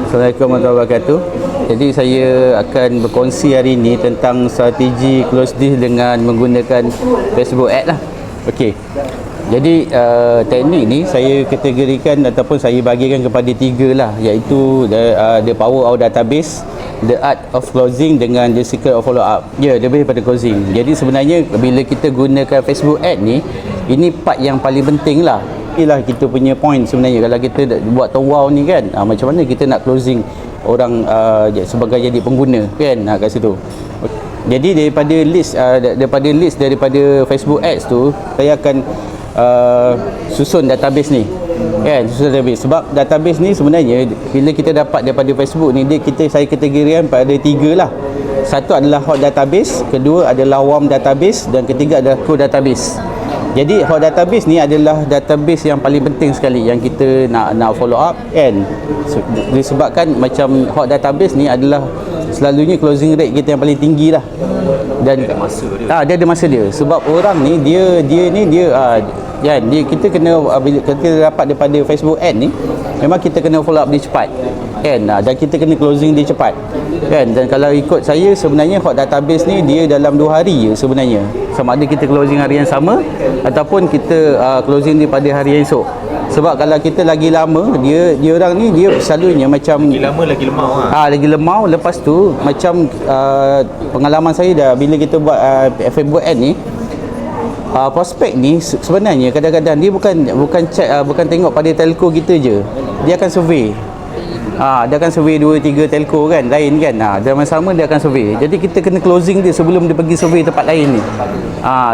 Assalamualaikum warahmatullahi wabarakatuh. Jadi saya akan berkongsi hari ini tentang strategi close deal dengan menggunakan Facebook Ads lah. Okey. Jadi teknik ni saya kategorikan ataupun saya bagikan kepada 3 lah, iaitu the power of database, the art of closing dengan the secret of follow up. Ya, lebih daripada closing. Jadi sebenarnya bila kita gunakan Facebook Ads ni, ini part yang paling penting lah. Inilah kita punya point sebenarnya. Kalau kita buat wow ni kan, macam mana kita nak closing orang sebagai jadi pengguna kan, kat situ. Jadi daripada list daripada Facebook Ads tu, saya akan susun database ni kan, susun database. Sebab database ni sebenarnya bila kita dapat daripada Facebook ni, saya kategorikan pada 3 lah. Satu adalah hot database, kedua adalah warm database, dan ketiga adalah cold database. Jadi hot database ni adalah database yang paling penting sekali yang kita nak follow up kan. Disebabkan macam hot database ni adalah selalunya closing rate kita yang paling tinggi lah. Dan dia ada masa dia. Sebab orang ni dia kita kena, bila kita dapat daripada Facebook Ad ni, memang kita kena follow up dia cepat kan, dan kita kena closing dia cepat kan. Dan kalau ikut saya, sebenarnya hot database ni dia dalam 2 hari je sebenarnya, sama ada kita closing hari yang sama ataupun kita closing dia pada hari yang esok. Sebab kalau kita lagi lama, dia orang ni dia selalunya macam lagi lama lagi lemau lagi lemau. Lepas tu macam pengalaman saya dah, bila kita buat Facebook Ad ni, prospek ni sebenarnya kadang-kadang dia bukan check, bukan tengok pada telco kita je, dia akan survey. Dia akan survey 2-3 telco kan, lain kan. Dalam sama dia akan survey. Jadi kita kena closing dia sebelum dia pergi survey tempat lain ni.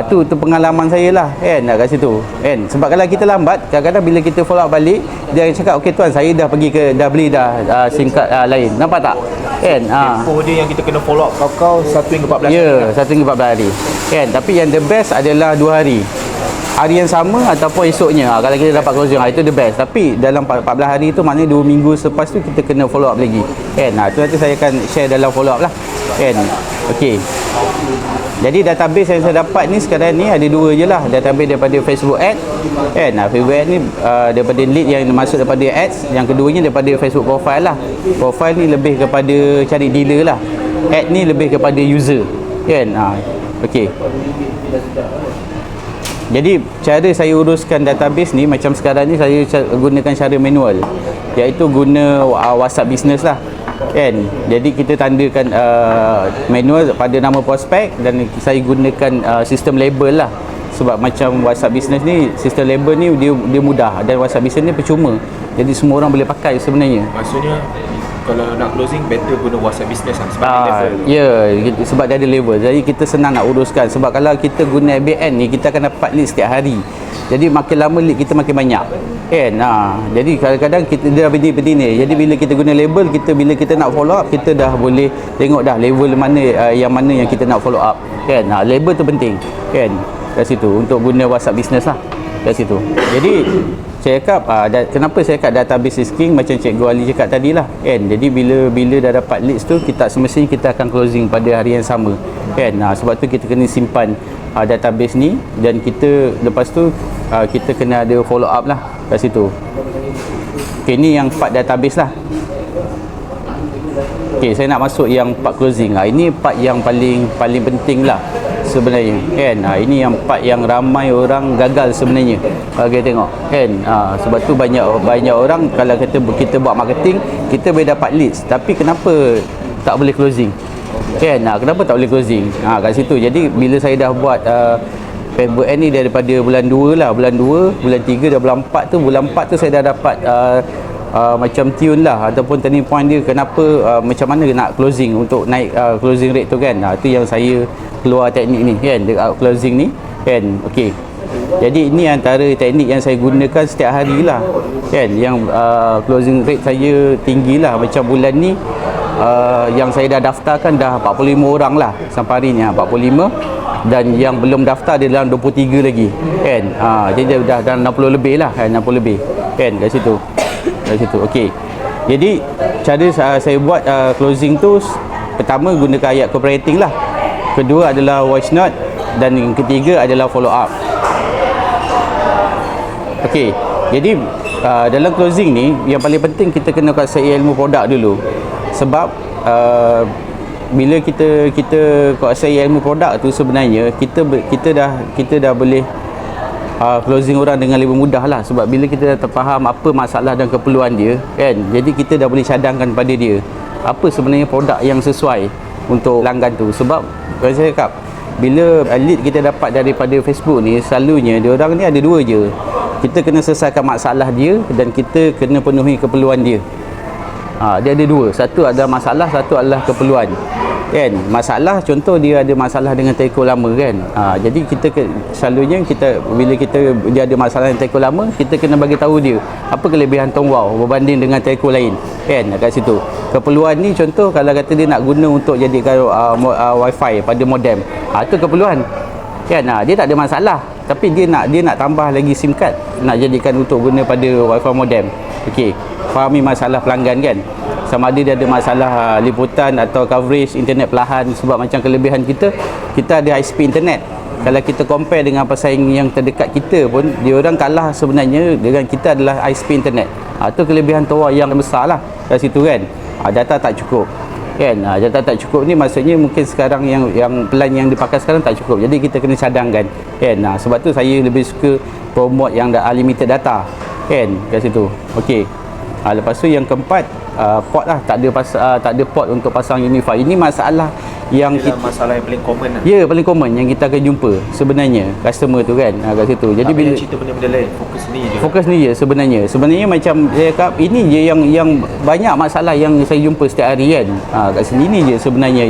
Tu pengalaman saya lah kan, kat situ kan. Sebab kalau kita lambat, kadang-kadang bila kita follow up balik, dia akan cakap, okey tuan, saya dah pergi dah beli SIM card lain. Nampak tak kan? Tempoh dia yang kita kena follow up kau 1 hingga 14 hari. Ya, 1 hingga 14 hari kan. Tapi yang the best adalah 2 hari, hari yang sama ataupun esoknya. Kalau kita dapat closing, itu the best. Tapi dalam 14 hari tu, maknanya 2 minggu selepas tu kita kena follow up lagi kan. Tu nanti saya akan share dalam follow up lah kan. Okey. Jadi database yang saya dapat ni sekarang ni ada 2 je lah. Database daripada Facebook Ad kan. Facebook Ad ni daripada lead yang masuk daripada ads. Yang keduanya daripada Facebook Profile lah. Profile ni lebih kepada cari dealer lah. Ad ni lebih kepada user kan. Okey. Jadi cara saya uruskan database ni, macam sekarang ni saya gunakan cara manual, iaitu guna WhatsApp Business lah kan. Jadi kita tandakan manual pada nama prospek, dan saya gunakan sistem label lah. Sebab macam WhatsApp Business ni, sistem label ni dia mudah, dan WhatsApp Business ni percuma. Jadi semua orang boleh pakai sebenarnya. Maksudnya kalau nak closing, better guna WhatsApp Business lah, sebab dia level. Ya, sebab dia ada level. Jadi kita senang nak uruskan. Sebab kalau kita guna ABN ni, kita akan dapat lead setiap hari. Jadi makin lama lead kita makin banyak kan. Jadi kadang-kadang kita dah berdini. Jadi bila kita guna label, bila kita nak follow up, kita dah boleh tengok dah level mana yang kita nak follow up kan. Label tu penting kan, kat situ untuk guna WhatsApp Business lah kat situ. Jadi saya cakap, kenapa saya cakap database is king, macam Cikgu Ali cakap tadi lah kan. Jadi bila dah dapat leads tu, semestinya kita akan closing pada hari yang sama kan. Sebab tu kita kena simpan database ni, dan kita lepas tu kita kena ada follow up lah kat situ. Okay, ni yang part database lah. Okay, saya nak masuk yang part closing. Ini part yang paling penting lah sebenarnya kan. Ini yang part yang ramai orang gagal sebenarnya kalau kita tengok kan. Sebab tu banyak orang, kalau kita buat marketing, kita boleh dapat leads, tapi kenapa tak boleh closing kan. Kenapa tak boleh closing kat situ. Jadi bila saya dah buat Facebook Ad ni daripada bulan 2 lah, bulan 2, bulan 3 dan bulan 4 tu, bulan 4 tu saya dah dapat macam tune lah, ataupun turning point dia, kenapa macam mana nak closing untuk naik closing rate tu kan. Tu yang saya keluar teknik ni kan, closing ni kan. Okey. Jadi ini antara teknik yang saya gunakan setiap hari lah kan, yang closing rate saya tinggi lah. Macam bulan ni yang saya dah daftarkan dah 45 orang lah sampai hari ni, 45, dan yang belum daftar dia dalam 23 lagi kan. Jadi dah 60 lebih lah kan, 60 lebih kan kat situ. Okey. Jadi cara saya buat closing tu, pertama gunakan ayat copywriting lah, kedua adalah voice note, dan yang ketiga adalah follow up. Okey. Jadi dalam closing ni yang paling penting kita kena kuasai ilmu produk dulu. Sebab bila kita kuasai ilmu produk tu, sebenarnya kita dah boleh closing orang dengan lebih mudah lah. Sebab bila kita dah terfaham apa masalah dan keperluan dia kan, jadi kita dah boleh cadangkan pada dia apa sebenarnya produk yang sesuai untuk pelanggan tu. Sebab saya cakap, bila lead kita dapat daripada Facebook ni, selalunya dia orang ni ada dua je. Kita kena selesaikan masalah dia dan kita kena penuhi keperluan dia. Dia ada dua, satu adalah masalah, satu adalah keperluan kan. Masalah, contoh dia ada masalah dengan telco lama kan, jadi selalunya bila dia ada masalah dengan telco lama, kita kena bagi tahu dia apa kelebihan Tong Wow berbanding dengan telco lain kan, kat situ. Keperluan ni contoh kalau kata dia nak guna untuk jadikan wifi pada modem, itu keperluan kan. Dia tak ada masalah, tapi dia nak tambah lagi SIM card, nak jadikan untuk guna pada wifi modem. Okey, fahami masalah pelanggan kan, sama ada dia ada masalah liputan atau coverage internet perlahan. Sebab macam kelebihan kita ada high speed internet. Kalau kita compare dengan pesaing yang terdekat kita pun, dia orang kalah sebenarnya dengan kita adalah high speed internet. Itu kelebihan Tong Wow yang besar lah kat situ kan. Data tak cukup kan, data tak cukup ni maksudnya mungkin sekarang yang plan yang dipakai sekarang tak cukup, jadi kita kena cadangkan kan. Sebab tu saya lebih suka promote yang unlimited data kan kat situ. Okey, lepas tu yang keempat, port lah, tak ada port untuk pasang Unify. Ini masalah yang masalah yang paling common lah. Ya, paling common yang kita akan jumpa sebenarnya customer tu kan, kat situ. Jadi bila cerita benda-benda lain, fokus ni je sebenarnya macam saya cakap, ini je yang banyak masalah yang saya jumpa setiap hari kan. Kat sini ni je sebenarnya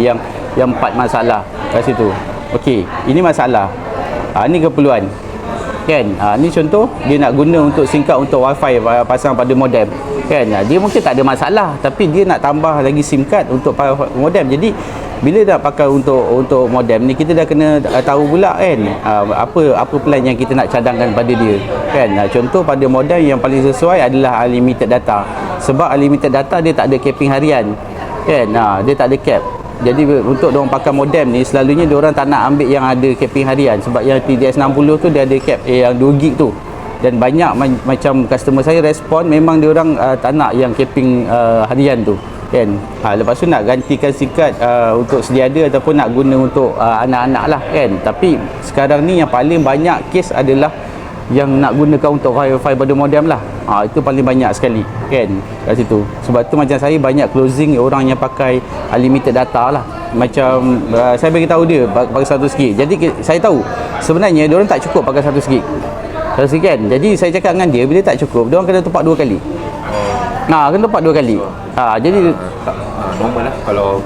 yang 4 masalah kat situ. Okey, ini masalah, ini keperluan kan. Ni contoh dia nak guna untuk singkat untuk wifi pasang pada modem kan. Dia mungkin tak ada masalah, tapi dia nak tambah lagi SIM card untuk modem. Jadi bila dah pakai untuk modem ni, kita dah kena tahu pula kan apa plan yang kita nak cadangkan pada dia kan. Contoh pada modem yang paling sesuai adalah unlimited data. Sebab unlimited data dia tak ada capping harian kan, dia tak ada cap. Jadi untuk diorang pakai modem ni, selalunya diorang tak nak ambil yang ada capping harian. Sebab yang TDS60 tu dia ada cap yang 2 gig tu. Dan banyak macam customer saya respon, memang diorang tak nak yang capping harian tu kan. Lepas tu nak gantikan SIM card untuk sedia ada ataupun nak guna untuk anak-anak lah kan. Tapi sekarang ni yang paling banyak kes adalah yang nak gunakan untuk wifi pada modem lah. Itu paling banyak sekali kan kat situ. Sebab tu macam saya banyak closing orang yang pakai unlimited data lah. Macam saya bagi tahu dia pakai 100 gig. Jadi saya tahu sebenarnya dia orang tak cukup pakai 100 gig. 100 gig kan. Jadi saya cakap dengan dia, bila tak cukup, dia orang kena top up 2 kali. Kena top up 2 kali. Jadi normal lah kalau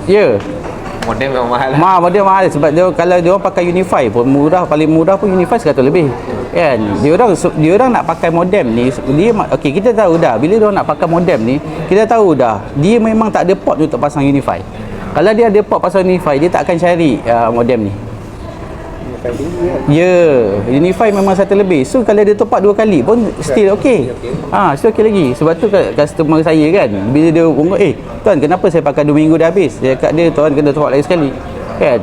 modem memang mahal lah. Modem mahal sebab kalau dia orang pakai Unify pun paling murah pun Unify 100 lebih kan. Dia orang nak pakai modem ni, okey, kita tahu dah bila dia orang nak pakai modem ni, kita tahu dah dia memang tak ada port untuk pasang Unify. Kalau dia ada port pasang Unify, dia tak akan cari modem ni. Unify memang 1 lebih. So kalau dia top up 2 kali pun still okey. Still okey lagi. Sebab tu customer saya kan, bila dia tuan kenapa saya pakai 2 minggu dah habis, saya cakap dia, tuan kena top up lagi sekali kan.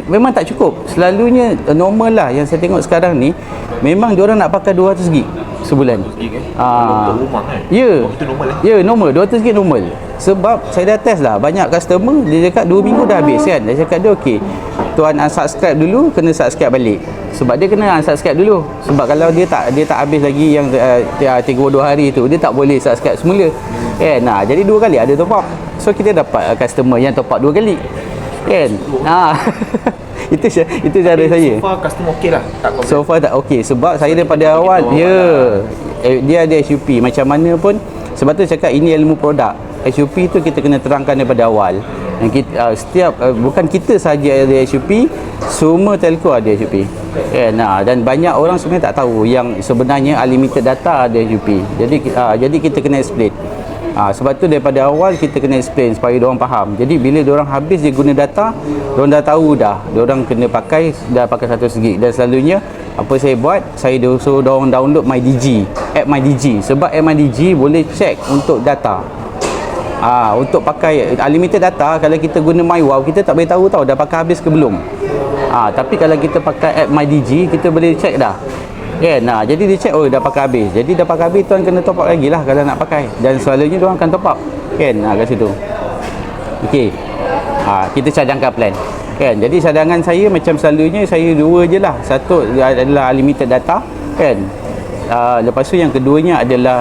Memang tak cukup. Selalunya normal lah yang saya tengok sekarang ni, memang diorang nak pakai 200 gig sebulan. Untuk rumah kan? Itu normal lah. Normal, 200 gig normal. Sebab saya dah test lah, banyak customer dia cakap 2 minggu dah habis kan. Dia cakap dia okey, tuan unsubscribe dulu, kena subscribe balik. Sebab dia kena unsubscribe dulu. Sebab kalau dia tak habis lagi yang 32 hari tu, dia tak boleh subscribe semula kan. Jadi 2 kali ada top up. So kita dapat customer yang top up 2 kali kan. Itu cara saya. So far customer okey lah, tak complain. So far tak okey. Sebab saya daripada awal dia ada SUP macam mana pun. Sebab tu cakap ini ilmu produk. SUP tu kita kena terangkan daripada awal. Yang kita bukan kita saja ada SUP, semua telco ada SUP kan. Dan banyak orang sebenarnya tak tahu yang sebenarnya unlimited data ada SUP. Jadi kita kena explain. Sebab tu daripada awal kita kena explain supaya diorang faham. Jadi bila diorang habis dia guna data, diorang dah tahu dah diorang kena pakai 100 gig. Dan selalunya apa saya buat, saya suruh diorang download MyDigi, app MyDigi. Sebab app MyDigi boleh check untuk data. Untuk pakai unlimited data, kalau kita guna MyWow, kita tak boleh tahu dah pakai habis ke belum. Tapi kalau kita pakai app MyDigi, kita boleh check dah kan. Jadi dia check, oh dah pakai habis. Jadi dah pakai habis, tuan kena top up lagi lah kalau nak pakai. Dan selalunya dia orang akan top up kan, kat situ. Okey. Kita cadangkan plan kan. Jadi cadangan saya macam selalunya saya dua je lah. Satu adalah unlimited data kan. Lepas tu yang keduanya adalah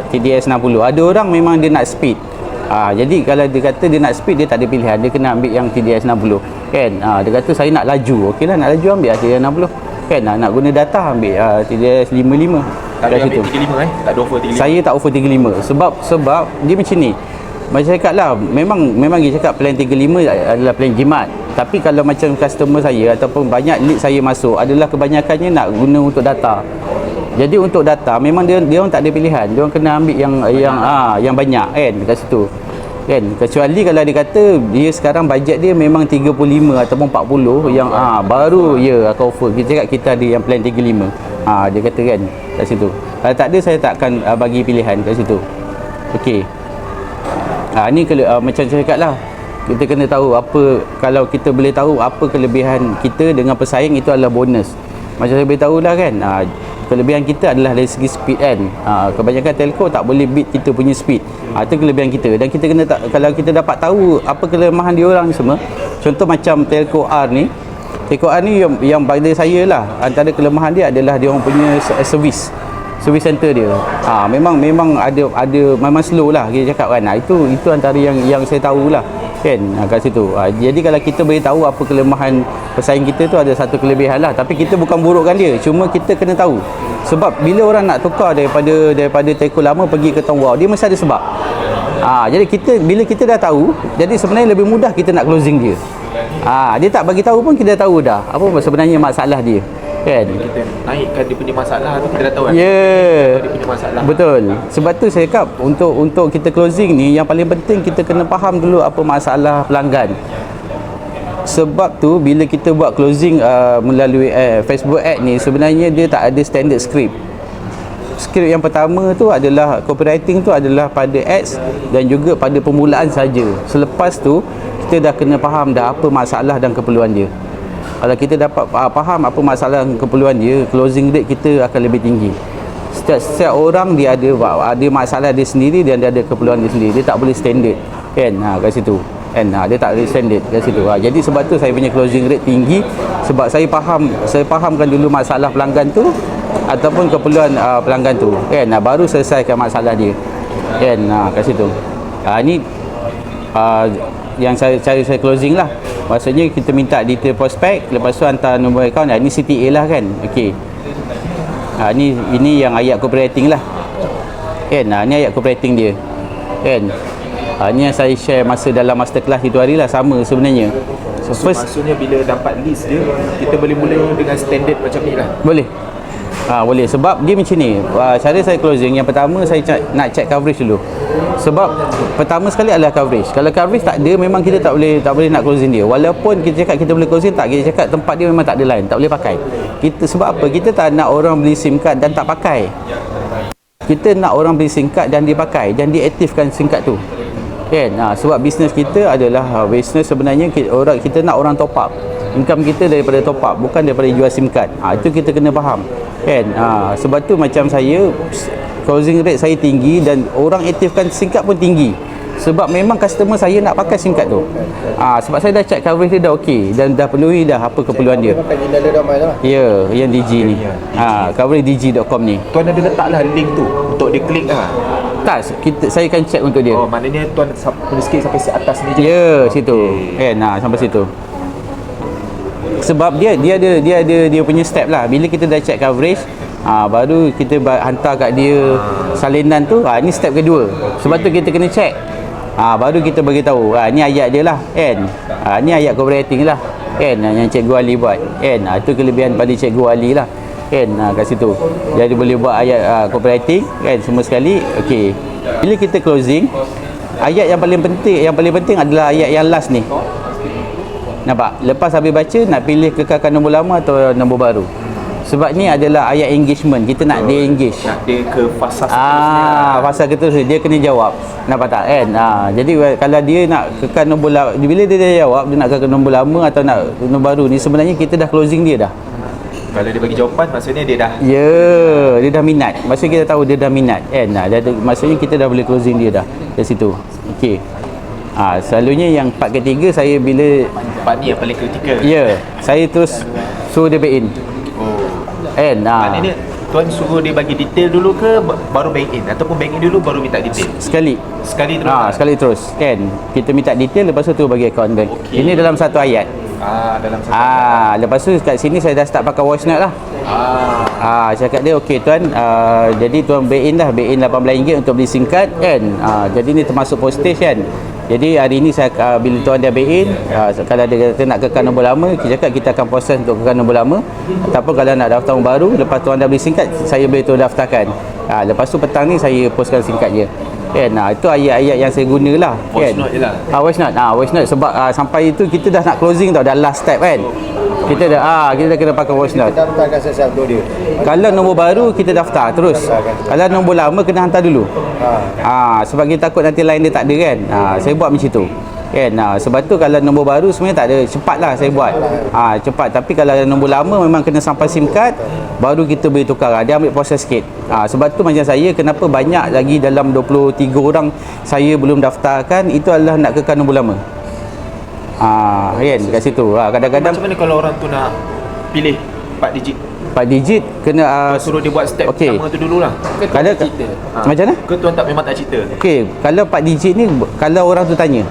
TDS 60. Ada orang memang dia nak speed. Jadi kalau dia kata dia nak speed, dia tak ada pilihan, dia kena ambil yang TDS 60 kan. Dia kata saya nak laju, okey lah, nak laju ambil TDS 60 kan. Nak guna data ambil TDS 55. Tak ada ambil 35 tak ada offer 35. Saya tak offer 35 sebab dia macam ni. Macam cakap lah, memang dia cakap plan 35 adalah plan jimat. Tapi kalau macam customer saya ataupun banyak lead saya masuk adalah kebanyakannya nak guna untuk data. Jadi untuk data memang dia orang tak ada pilihan. Dia orang kena ambil yang banyak kan kat situ. Kan, kecuali kalau dia kata dia sekarang bajet dia memang 35 ataupun 40 yang baru akan offer. Kita cakap kita ada yang plan 35. Dia kata kan kat situ. Kalau tak ada, saya takkan bagi pilihan kat situ. Okey. Ni macam saya cakap lah, kita kena tahu apa, kalau kita boleh tahu apa kelebihan kita dengan pesaing, itu adalah bonus. Macam saya beritahu lah kan, kelebihan kita adalah dari segi speed kan. Kebanyakan telco tak boleh beat kita punya speed. Itu kelebihan kita. Dan kita kena kalau kita dapat tahu apa kelemahan dia orang ni semua. Contoh macam telco R ni. Telco R ni yang pada saya lah, antara kelemahan dia adalah dia orang punya service center dia. Memang ada memang slow lah kita cakap kan. Itu antara yang saya tahulah kan kat situ. Jadi kalau kita boleh tahu apa kelemahan pesaing kita tu, ada satu kelebihan lah. Tapi kita bukan burukkan dia, cuma kita kena tahu. Sebab bila orang nak tukar daripada telco lama pergi ke Tong Wow, dia mesti ada sebab. Jadi bila kita dah tahu, jadi sebenarnya lebih mudah kita nak closing dia. Dia tak bagi tahu pun kita dah tahu dah apa sebenarnya masalah dia kan. Kita naikkan dia punya masalah tu, kita dah tahu kan. Dia punya masalah. Betul. Sebab tu saya cakap untuk kita closing ni, yang paling penting kita kena faham dulu apa masalah pelanggan. Sebab tu bila kita buat closing melalui Facebook ad ni, sebenarnya dia tak ada standard script. Skrip yang pertama tu adalah copywriting, tu adalah pada ads dan juga pada permulaan saja. Selepas tu kita dah kena faham dah apa masalah dan keperluan dia. Kalau kita dapat faham apa masalah dan keperluan dia, closing rate kita akan lebih tinggi. Setiap orang dia ada masalah dia sendiri dan dia ada keperluan dia sendiri. Dia tak boleh standard kan kat situ. Kan dia tak boleh standard kat situ. Jadi sebab tu saya punya closing rate tinggi, sebab saya fahamkan dulu masalah pelanggan tu ataupun keperluan pelanggan tu kan, baru selesaikan masalah dia kan kat situ. Ni yang saya closing lah. Maksudnya kita minta detail prospek, lepas tu hantar nombor akaun. Ini CTA lah kan. Okey. Ini yang ayat copywriting lah kan. Ni ayat copywriting dia kan. Ni yang saya share masa dalam masterclass itu hari lah, sama sebenarnya. So maksudnya bila dapat list dia, kita boleh mula dengan standard macam ni lah. Boleh. Boleh. Sebab dia macam ni, cara saya closing, yang pertama saya nak check coverage dulu. Sebab pertama sekali adalah coverage. Kalau coverage tak ada, memang kita tak boleh nak closing dia. Walaupun kita cakap kita boleh closing, tak, kita cakap tempat dia memang tak ada line, tak boleh pakai. Sebab apa? Kita tak nak orang beli SIM card dan tak pakai. Kita nak orang beli SIM card dan dia pakai dan dia aktifkan SIM card tu kan. Sebab bisnes kita adalah bisnes sebenarnya kita nak orang top up. Income kita daripada top up, bukan daripada jual SIM card. Itu kita kena faham kan. Sebab tu macam saya, closing rate saya tinggi dan orang aktifkan SIM card pun tinggi. Sebab memang customer saya nak pakai SIM card tu. Sebab saya dah check coverage dia dah okey dan dah penuhi dah apa keperluan dia. Ya, yang DG ni. Coverage dg.com ni. Tuan ada letaklah link tu untuk dia klik lah. Tak, saya akan check untuk dia. Oh, maknanya tuan boleh sikit sampai atas ni je. Ya, situ. Kan, sampai situ. Sebab dia ada dia punya step lah. Bila kita dah check coverage, baru kita hantar kat dia salinan tu. Ni step kedua. Sebab tu kita kena check. Baru kita bagi tahu. Ni ayat dia lah kan. Ni ayat copywriting lah kan, yang Cikgu Ali buat kan. Itu kelebihan pada Cikgu Ali lah kan kat situ. Jadi boleh buat ayat copywriting kan semua sekali. Okey. Bila kita closing, ayat yang paling penting adalah ayat yang last ni. Nampak? Lepas habis baca, nak pilih kekalkan nombor lama atau nombor baru. Sebab ni adalah ayat engagement. Kita nak dia engage. Nak dia ke fasa seterusnya. Fasa seterusnya. Dia kena jawab. Nampak tak kan? Jadi kalau dia nak kekal nombor lama, bila dia dah jawab, dia nak kekal nombor lama atau nak nombor baru ni, sebenarnya kita dah closing dia dah. Kalau dia bagi jawapan, maksudnya dia dah Ya, dia dah minat. Maksudnya kita tahu dia dah minat kan. Maksudnya kita dah boleh closing dia dah dari situ. Okey. Selalunya yang part ketiga saya bila part ni yang paling kritikal. ya, saya terus suruh dia back in. Oh. Kan? Maknanya tuan suruh dia bagi detail dulu ke baru bank in, ataupun bank in dulu baru minta detail? Sekali. Sekali terus. Sekali terus kan. Kita minta detail, lepas tu bagi akaun bank. Okey. Ini dalam satu ayat. Dalam satu Lepas tu kat sini saya dah start pakai voice note lah. Cakap dia okey tuan, jadi tuan back in dah, back in RM18 untuk beli SIM card kan. Jadi ni termasuk postage kan. Jadi hari ni saya bila tuan dah back in, kalau dia kata nak kekal nombor lama, kita cakap kita akan proses untuk kekal nombor lama. Ataupun kalau nak daftar nombor baru, lepas tuan dah beli SIM card, saya boleh tu daftarkan. Lepas tu petang ni saya postkan SIM card dia. Kan, itu ayat-ayat yang saya gunalah. voice Kan? note je lah. Voice note sebab sampai itu kita dah nak closing tau, dah last step kan. Kita dah kena pakai voice note. Kita daftarkan sesuatu dia. Kalau nombor baru kita daftar terus. Kalau nombor lama kena hantar dulu. Sebab kita takut nanti line dia tak ada kan. Saya buat macam tu. Kan, sebab tu kalau nombor baru sebenarnya tak ada, cepatlah saya buat. Cepat, tapi kalau nombor lama memang kena sampai SIM card baru kita boleh tukar. Dia ambil proses sikit. Sebab tu macam saya, kenapa banyak lagi dalam 23 orang saya belum daftarkan, itu adalah nak kekal nombor lama. Kan kat situ. Kadang-kadang Macam mana kalau orang tu nak pilih 4 digit? 4 digit kena Suruh dia buat step okey. pertama tu dululah. Kalau macam mana? Ke tuan tak memang tak cerita? Okey, kalau 4 digit ni kalau orang tu tanya.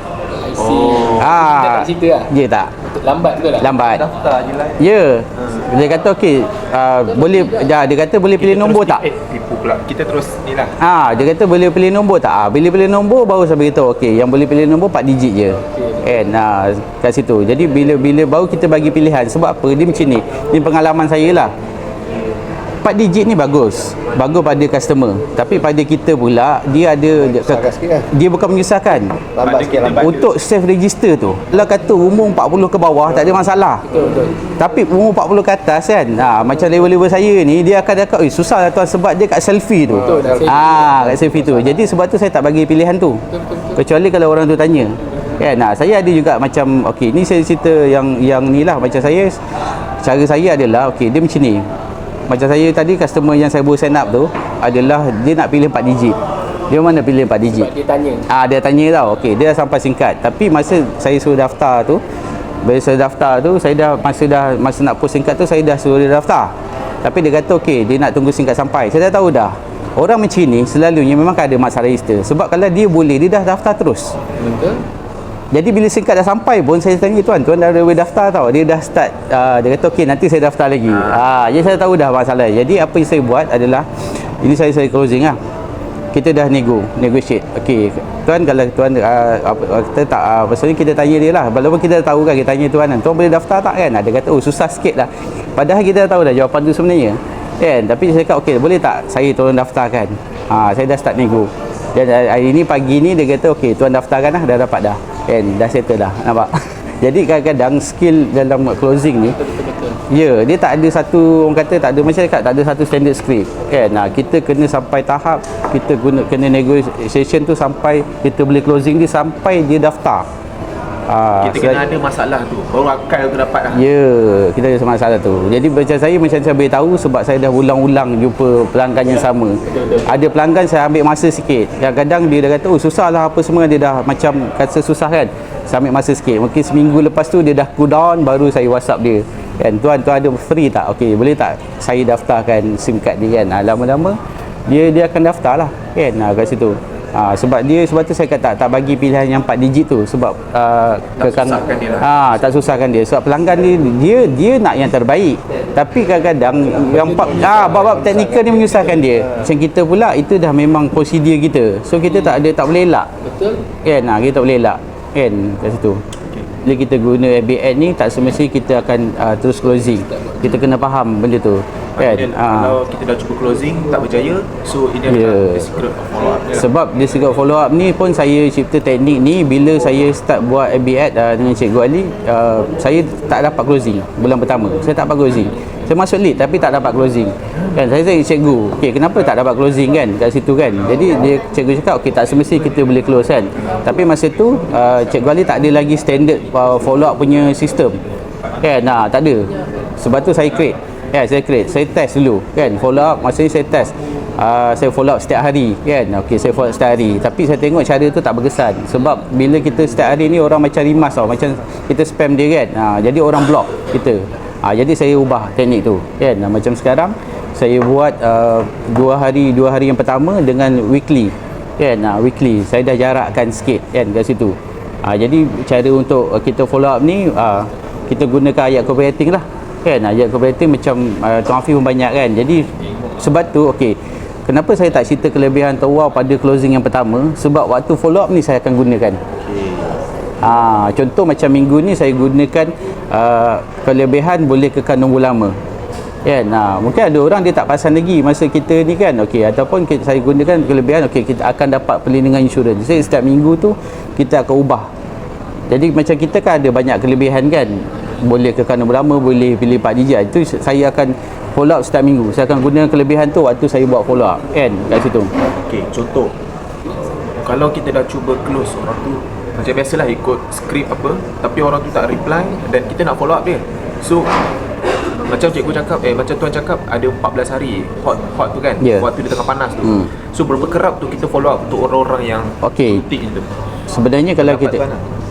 Dia tak cerita lah. Ya tak. Lambat ke lah? Lambat. Daftar je lah. Ya. Dia kata okey, boleh dia kata boleh pilih nombor tak? Tipu pula. Kita terus ni lah. Dia kata boleh pilih nombor tak? Bila pilih nombor baru saya beritahu okey, yang boleh pilih nombor 4 digit je. Kan, kat situ. Jadi bila baru kita bagi pilihan. Sebab apa? Dia macam ni. Ini pengalaman saya lah. 4 digit ni bagus pada customer, tapi pada kita pula dia ada dia bukan menyusahkan. Lambat sikit lambat. Untuk save register tu, kalau kata umur 40 ke bawah tak ada masalah. Betul. Tapi umur 40 ke atas kan, macam level-level saya ni, dia akan cakap susah lah tuan sebab dia kat selfie tu. Betul, kat selfie tu. Jadi sebab tu saya tak bagi pilihan tu. Kecuali kalau orang tu tanya. Kan, saya ada juga macam okey, ni saya cerita yang ni lah. Macam saya, cara saya adalah okey, dia macam ni. Macam saya tadi, customer yang saya baru sign up tu adalah dia nak pilih 4 digit. Dia mana pilih 4 digit? Sebab dia tanya. Dia tanya tau. Okey, dia dah sampai singkat. Tapi masa saya suruh daftar tu, bila saya daftar tu, saya dah masa nak post singkat tu, saya dah suruh dia daftar. Tapi dia kata okey, dia nak tunggu singkat sampai. Saya dah tahu dah. Orang macam ni selalunya memang ada masalah register. Sebab kalau dia boleh, dia dah daftar terus. Betul. Jadi bila singkat dah sampai pun saya tanya tuan dah boleh daftar tau. Dia dah start, dia kata okey nanti saya daftar lagi. Jadi saya tahu dah masalah. Jadi apa yang saya buat adalah, ini saya closing lah. Kita dah negotiate. Okey tuan, kalau tuan kita tak, pasal ni kita tanya dia lah. Walaupun kita dah tahu kan, kita tanya tuan boleh daftar tak kan. Dia kata susah sikit lah. Padahal kita dah tahu dah jawapan tu sebenarnya kan. Tapi saya kata okey boleh tak saya tolong daftarkan. Saya dah start nego. Dan hari ni pagi ni dia kata okey tuan daftarkan lah, dah dapat dah kan, dah settle dah, nampak. Jadi kadang-kadang skill dalam closing ni ya, dia tak ada satu, orang kata tak ada, macam cakap tak ada satu standard script kan. Kita kena sampai tahap kita kena negotiation tu sampai kita boleh closing dia sampai dia daftar. Kita kena ada masalah tu baru akal tu dapat lah. Ya, kita ada masalah tu. Jadi macam saya boleh tahu sebab saya dah ulang-ulang jumpa pelanggan yang sama. Ada pelanggan saya ambil masa sikit. Kadang-kadang dia dah kata susah lah apa semua, dia dah macam kata susah kan. Saya ambil masa sikit. Mungkin seminggu lepas tu dia dah cool down, baru saya WhatsApp dia. Kan, tuan ada free tak? Okey, boleh tak saya daftarkan SIM card dia kan. Lama-lama dia akan daftar lah kan, kat situ. Sebab tu saya kata tak bagi pilihan yang 4 digit tu sebab susahkan dia lah. tak susahkan dia. Sebab pelanggan dia nak yang terbaik. Tapi kadang-kadang yang bab-bab teknikal ni menyusahkan dia. Macam kita pula itu dah memang prosedur kita. So kita tak boleh elak. Betul. Kan, kita tak boleh elak kan kat situ. Bila kita guna FBN ni tak semestinya kita akan terus closing. Kita kena faham benda tu kan. Kalau kita dah cuba closing tak berjaya, so ini adalah the secret of follow up. Sebab the secret follow up ni pun saya cipta teknik ni bila saya start buat FB ad dengan Cikgu Ali. Saya tak dapat closing bulan pertama. Saya tak dapat closing. Saya masuk lead tapi tak dapat closing kan. Saya tanya cikgu, okey kenapa tak dapat closing kan kat situ kan. Jadi cikgu cakap okey tak semesti kita boleh close kan. Tapi masa tu Cikgu Ali tak ada lagi standard follow up punya sistem kan. Tak ada. Sebab tu saya create saya create, saya test dulu kan, follow up maksudnya saya test. Saya follow up setiap hari kan. Okey, saya follow up setiap hari. Tapi saya tengok cara tu tak berkesan. Sebab bila kita setiap hari ni orang macam rimas tau, macam kita spam dia kan. Jadi orang block kita. Jadi saya ubah teknik tu kan. Macam sekarang saya buat 2 hari yang pertama dengan weekly kan. Weekly saya dah jarakkan sikit kan kat situ. Jadi cara untuk kita follow up ni, kita gunakan ayat copywriting lah kan. Ayat copywriting macam Tuan Afiq pun banyak kan. Jadi sebab tu okey, kenapa saya tak cerita kelebihan atau wow pada closing yang pertama? Sebab waktu follow up ni saya akan gunakan. Contoh macam minggu ni saya gunakan kelebihan boleh kekal nombor lama kan. Mungkin ada orang dia tak pasang lagi masa kita ni kan. Okey, ataupun saya gunakan kelebihan, okey, kita akan dapat perlindungan insurans. Jadi setiap minggu tu kita akan ubah. Jadi macam kita kan ada banyak kelebihan kan, boleh kekal nombor lama, boleh pilih 4 digit. Itu saya akan follow up setiap minggu. Saya akan gunakan kelebihan tu waktu saya buat follow up kan kat situ. Okey, contoh kalau kita dah cuba close orang tu, macam biasalah ikut skrip apa, tapi orang tu tak reply dan kita nak follow up dia. So macam cikgu cakap, macam tuan cakap ada 14 hari hot tu kan, waktu dia tengah panas tu. So berapa kerap tu kita follow up untuk orang-orang yang penting tu. Sebenarnya kalau kita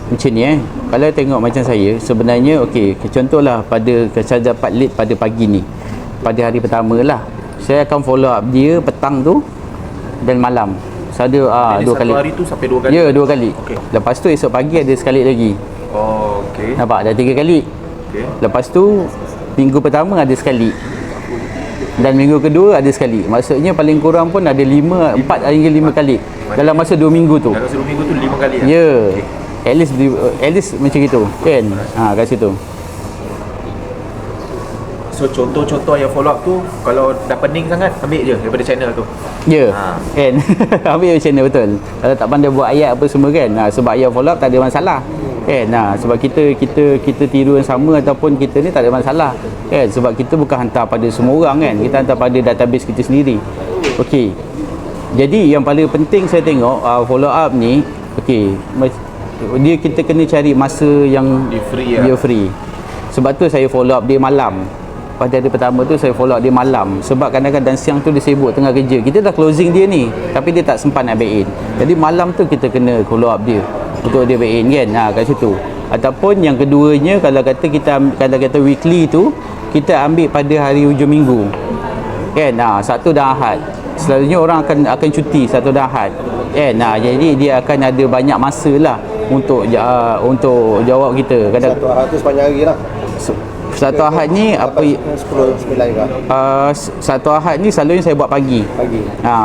macam ni kalau tengok macam saya, sebenarnya okey, contohlah pada saya dapat lead pada pagi ni, pada hari pertama lah, saya akan follow up dia petang tu dan malam. Saya ada 2 kali. Satu hari tu sampai 2 kali? Ya, 2 kali. Okay. Lepas tu esok pagi ada sekali lagi. Okey. Nampak? Dah 3 kali. Okay. Lepas tu minggu pertama ada sekali. Dan minggu kedua ada sekali. Maksudnya paling kurang pun ada 4 hingga 5 kali dalam masa 2 minggu tu. Dalam masa 2 minggu tu 5 kali lah? Ya. Okay. At least macam gitu kan. Kat situ. So contoh-contoh yang follow up tu, kalau dah pening sangat, ambil je daripada channel tu. Ya, kan. Ambil je channel, betul. Kalau tak pandai buat ayat apa semua kan. Sebab ayat follow up tak ada masalah kan. Sebab kita tiru yang sama ataupun kita ni tak ada masalah kan. Sebab kita bukan hantar pada semua orang kan, kita hantar pada database kita sendiri. Okey, jadi yang paling penting saya tengok follow up ni, okey, dia kita kena cari masa yang dia free. Sebab tu saya follow up dia malam. Pada hari pertama tu saya follow up dia malam. Sebab kadang-kadang siang tu dia sibuk tengah kerja. Kita dah closing dia ni, tapi dia tak sempat nak back in. Jadi malam tu kita kena follow up dia untuk dia back in kan. Kat situ. Ataupun yang keduanya, kalau kata weekly tu, kita ambil pada hari hujung minggu kan. Sabtu dan Ahad. Selalunya orang akan cuti Sabtu dan Ahad kan. Jadi dia akan ada banyak masa lah untuk jawab kita. Satu Ahad tu sepanjang hari lah. Satu Ahad ni apa 10-9 ke? Satu Ahad ni selalunya saya buat pagi.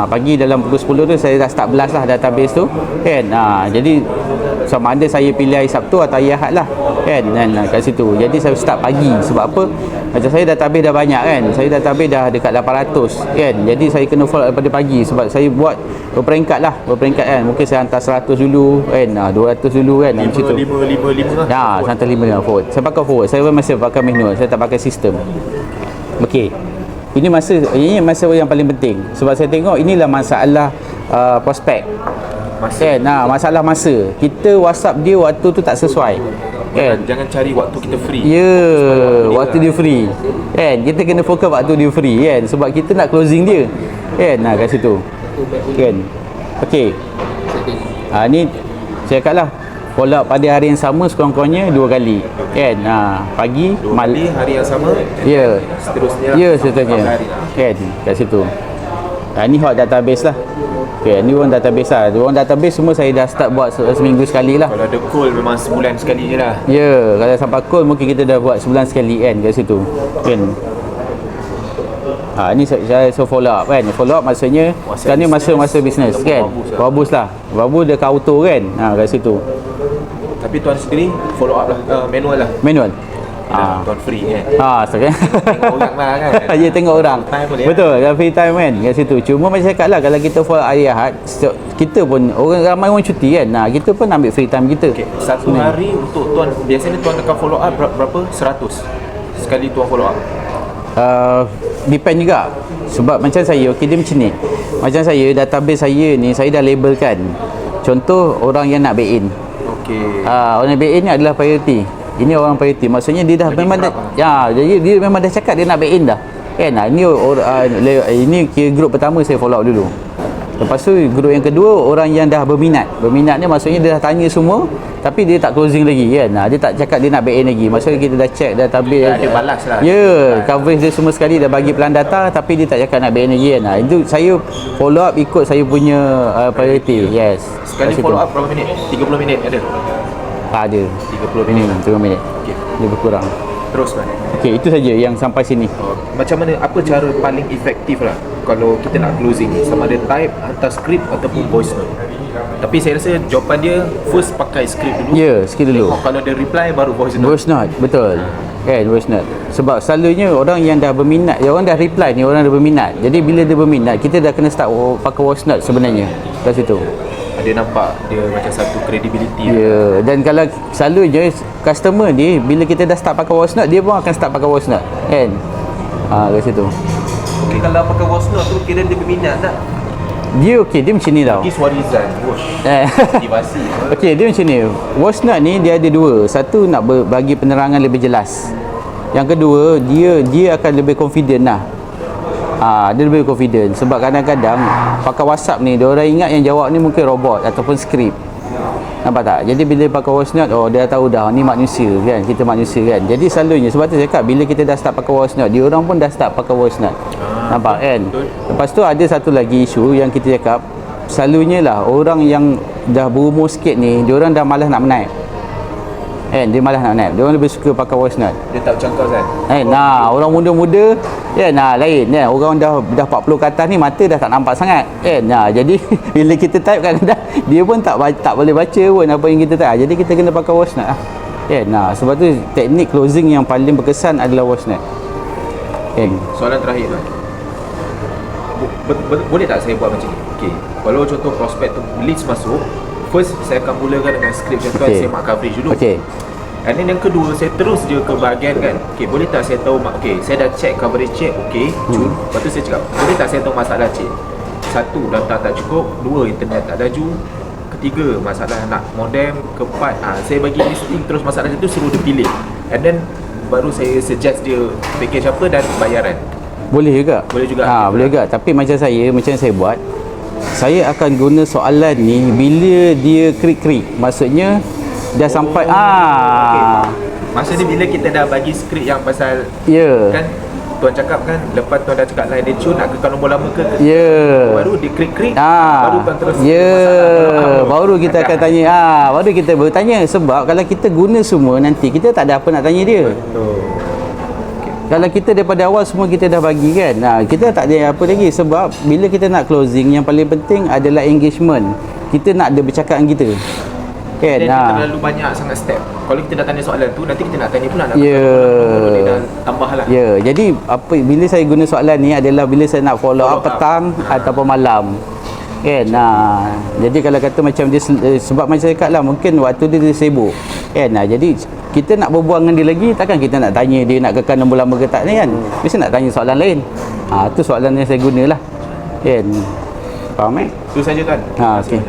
Pagi dalam pukul 10 tu saya dah start blast lah database tu kan. Jadi sama ada saya pilih hari Sabtu atau hari Ahad lah kan. Kat situ. Jadi saya start pagi. Sebab apa? Macam saya database dah banyak kan. Saya database dah dekat 800 kan. Jadi saya kena follow daripada pagi. Sebab saya buat berperingkat kan. Mungkin saya hantar 100 dulu kan, 200 dulu kan. 5 lah. Santai 5 forward. Saya pakai forward. Saya masih pakai manual. Saya tak pakai sistem. Okey. Ini masa yang paling penting. Sebab saya tengok inilah masalah prospek. Kan? Masalah masa. Kita WhatsApp dia waktu tu tak sesuai. Kan? Jangan cari waktu kita free. Ya, waktu dia free. Kan? Kita kena fokus waktu dia free kan. Sebab kita nak closing dia. Kan? Kat situ. Kan? Okey. Ni saya cakaplah, follow up pada hari yang sama sekurang-kurangnya 2 kali kan. Pagi, 2 kali hari yang sama. Ya. Seterusnya. Ya, seterusnya. Kan, kat situ. Ni hot database lah. Okay, ni orang database lah. Orang database semua saya dah start buat seminggu sekali lah. Kalau ada call memang sebulan sekali je lah. Ya, kalau sampai call mungkin kita dah buat sebulan sekali kan kat situ. Kan. Ni saya follow up kan. Follow up maksudnya sekarang ni masa bisnes kan. Bagus lah. Bagus dia auto kan. Kat situ. Tapi tuan sendiri follow up lah, manual lah. Manual. Tuan free kan. Sekarang Tengok orang lah kan. Ya, tengok orang. Betul, ya. free time kan kat situ. Cuma macam cakap lah, kalau kita follow hari Ahad, kita pun ramai orang cuti kan. Kita pun ambil free time kita. Satu hari untuk tuan, biasanya tuan akan follow up berapa? 100 sekali tuan follow up. Depend juga. Sebab macam saya, dia macam ni. Macam saya, database saya ni saya dah labelkan. Contoh orang yang nak back in. Orang yang back in ni adalah priority. Ini orang priority. Maksudnya dia dah Lebih memang dah, kerap ya, jadi dia memang dah cakap dia nak back in dah. Kan? Ini kira grup pertama saya follow up dulu. Lepas tu grup yang kedua orang yang dah berminat. Berminat ni maksudnya dia dah tanya semua tapi dia tak closing lagi kan. Dia tak cakap dia nak back in lagi. Maksudnya kita dah check dah tabir. Dia balas lah. Ya, coverage dia semua sekali dah bagi pelan data tapi dia tak cakap nak back in lagi kan. Itu saya follow up ikut saya punya priority. Yes. Sekali Kat situ. follow up berapa minit? 30 minit ada? Tak ada. 30 minit. 3 minit. Okey. Lebih kurang. Terus kan. Okey, itu saja yang sampai sini. Macam mana, apa cara paling efektif lah kalau kita nak closing, sama ada type, hantar skrip ataupun voice note? Tapi saya rasa jawapan dia first pakai skrip dulu. Ya, sikit dulu. Tengok kalau dia reply baru voice note. Voice note, betul. Kan, voice note. Sebab selalunya orang yang dah berminat, orang dah reply ni, orang dah berminat. Jadi bila dia berminat, kita dah kena start pakai voice note sebenarnya. Kat situ. Dia nampak dia macam satu credibility. Ya, dan kalau selalunya customer ni bila kita dah start pakai voice note, dia pun akan start pakai voice note. Kan? Kat situ. Okey, kalau pakai voice note tu kira dia berminat tak? Dia okey, dia macam ni tau. This Warizan, wash. Motivasi. Okey, dia macam ni. Voice note ni dia ada dua. Satu nak bagi penerangan lebih jelas. Yang kedua, dia akan lebih confident lah. Dia lebih confident sebab kadang-kadang pakai WhatsApp ni dia orang ingat yang jawab ni mungkin robot ataupun skrip. Nampak tak? Jadi bila pakai voice note, dia tahu dah ni manusia kan, kita manusia kan. Jadi selalunya sebab tu saya cakap bila kita dah start pakai voice note, dia orang pun dah start pakai voice note. Nampak kan? Lepas tu ada satu lagi isu yang kita cakap, selalunya lah orang yang dah berumur sikit ni, dia orang dah malas nak menaip. Kan, dia malas nak naik. Dia orang lebih suka pakai voice note. Dia tak macam kau kan? Orang muda-muda kan, lain kan. Orang dah 40 ke atas ni mata dah tak nampak sangat kan. Jadi bila kita type kadang-kadang dia pun tak boleh baca pun apa yang kita type. Jadi kita kena pakai voice note kan. Sebab tu teknik closing yang paling berkesan adalah voice note. Kan. Soalan terakhir lah. Boleh tak saya buat macam ni? Okey. Kalau contoh prospek tu leads masuk, first saya akan mulakan dengan skrip contoh Okey. semak coverage dulu. Okey. And then yang kedua, saya terus je ke bahagian kan. Okey, boleh tak saya tahu saya dah check coverage check, okey, cun. Lepas tu saya cakap, boleh tak saya tahu masalah cik? Satu, data tak cukup. Dua, internet tak laju. Ketiga, masalah nak modem. Keempat, saya bagi listing terus masalah itu, suruh dia pilih. And then baru saya suggest dia package apa dan bayaran. Boleh juga. Boleh juga. Boleh juga. Tapi macam saya buat, saya akan guna soalan ni bila dia krik-krik. Maksudnya dah sampai Maksudnya bila kita dah bagi skrip yang pasal kan tuan cakap kan, lepas tuan dah cakap line dia cun nak kekal nombor lama ke? Baru dia krik-krik, baru tuan terus baru kita akan tanya. Baru kita bertanya. Sebab kalau kita guna semua nanti kita tak ada apa nak tanya dia. Kalau kita daripada awal semua kita dah bagi kan, kita tak ada apa lagi. Sebab bila kita nak closing, yang paling penting adalah engagement. Kita nak ada bercakap dengan kita kan. Dan terlalu banyak sangat step. Kalau kita dah tanya soalan tu, nanti kita nak tanya pula nak boleh dah tambah lah. Jadi bila saya guna soalan ni adalah bila saya nak follow up petang ataupun malam kan. Jadi kalau kata macam dia sebab macam saya cakap lah, mungkin waktu dia sibuk kan. Jadi kita nak berbual dengan dia lagi, takkan kita nak tanya dia nak kekal nombor lama ke tak ni kan. Mesti nak tanya soalan lain. Tu soalan yang saya gunalah kan. Faham Itu saja kan. okey.